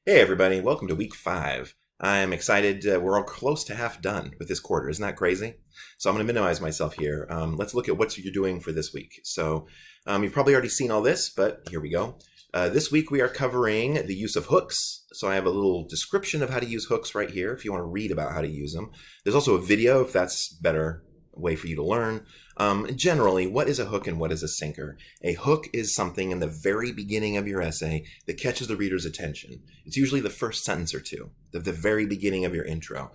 Hey everybody, welcome to week 5. I'm excited. We're all close to half done with this quarter. Isn't that crazy? So I'm going to minimize myself here. Let's look at what you're doing for this week. So you've probably already seen all this, but here we go. This week we are covering the use of hooks. So I have a little description of how to use hooks right here if you want to read about how to use them. There's also a video if that's better way for you to learn. Generally, what is a hook and what is a sinker? A hook is something in the very beginning of your essay that catches the reader's attention. It's usually the first sentence or two, the very beginning of your intro.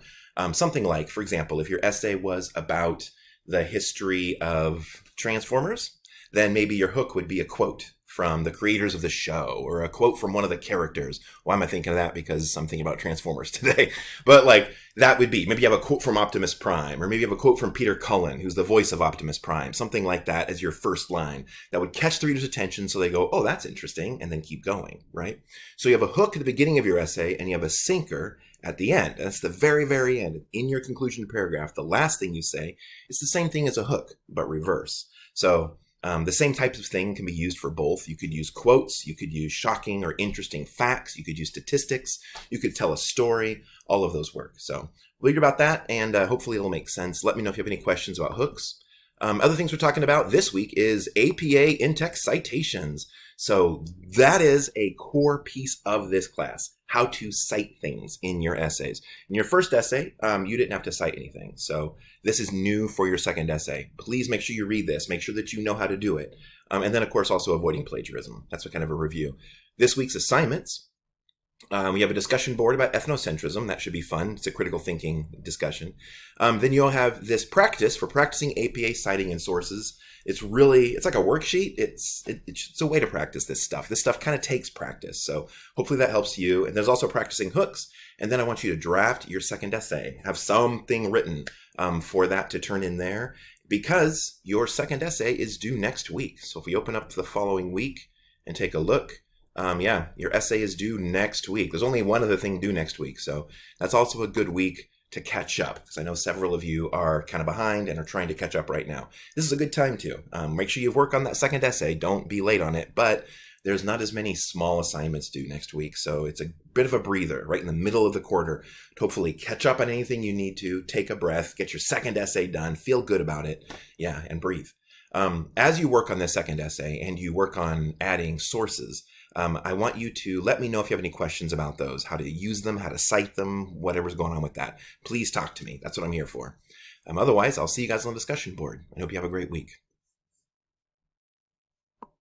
Something like, for example, if your essay was about the history of Transformers, then maybe your hook would be a quote from the creators of the show or a quote from one of the characters. Why am I thinking of that? Because I'm thinking about Transformers today. But that would be, maybe you have a quote from Optimus Prime, or maybe you have a quote from Peter Cullen, who's the voice of Optimus Prime, something like that as your first line that would catch the reader's attention so they go, oh, that's interesting, and then keep going, right? So you have a hook at the beginning of your essay and you have a sinker at the end. That's the very, very end. In your conclusion paragraph, the last thing you say is the same thing as a hook, but reverse. So the same types of thing can be used for both. You could use quotes, you could use shocking or interesting facts, you could use statistics, you could tell a story, all of those work. So read about that and hopefully it'll make sense. Let me know if you have any questions about hooks. Other things we're talking about this week is APA in-text citations. So that is a core piece of this class, how to cite things in your essays. In your first essay, you didn't have to cite anything. So this is new for your second essay. Please make sure you read this. Make sure that you know how to do it. And then, of course, also avoiding plagiarism. That's what kind of a review. This week's assignments. We have a discussion board about ethnocentrism. That should be fun. It's a critical thinking discussion. Then you'll have this practice for practicing APA citing and sources. It's like a worksheet. It's a way to practice this stuff. This stuff kind of takes practice. So hopefully that helps you. And there's also practicing hooks. And then I want you to draft your second essay. Have something written for that to turn in there because your second essay is due next week. So if we open up to the following week and take a look, your essay is due next week. There's only one other thing due next week. So that's also a good week to catch up because I know several of you are kind of behind and are trying to catch up right now. This is a good time to make sure you work on that second essay. Don't be late on it, but there's not as many small assignments due next week. So it's a bit of a breather right in the middle of the quarter to hopefully catch up on anything you need to, take a breath, get your second essay done, feel good about it. Yeah. And breathe. As you work on this second essay and you work on adding sources, I want you to let me know if you have any questions about those, how to use them, how to cite them, whatever's going on with that. Please talk to me. That's what I'm here for. Otherwise, I'll see you guys on the discussion board. I hope you have a great week.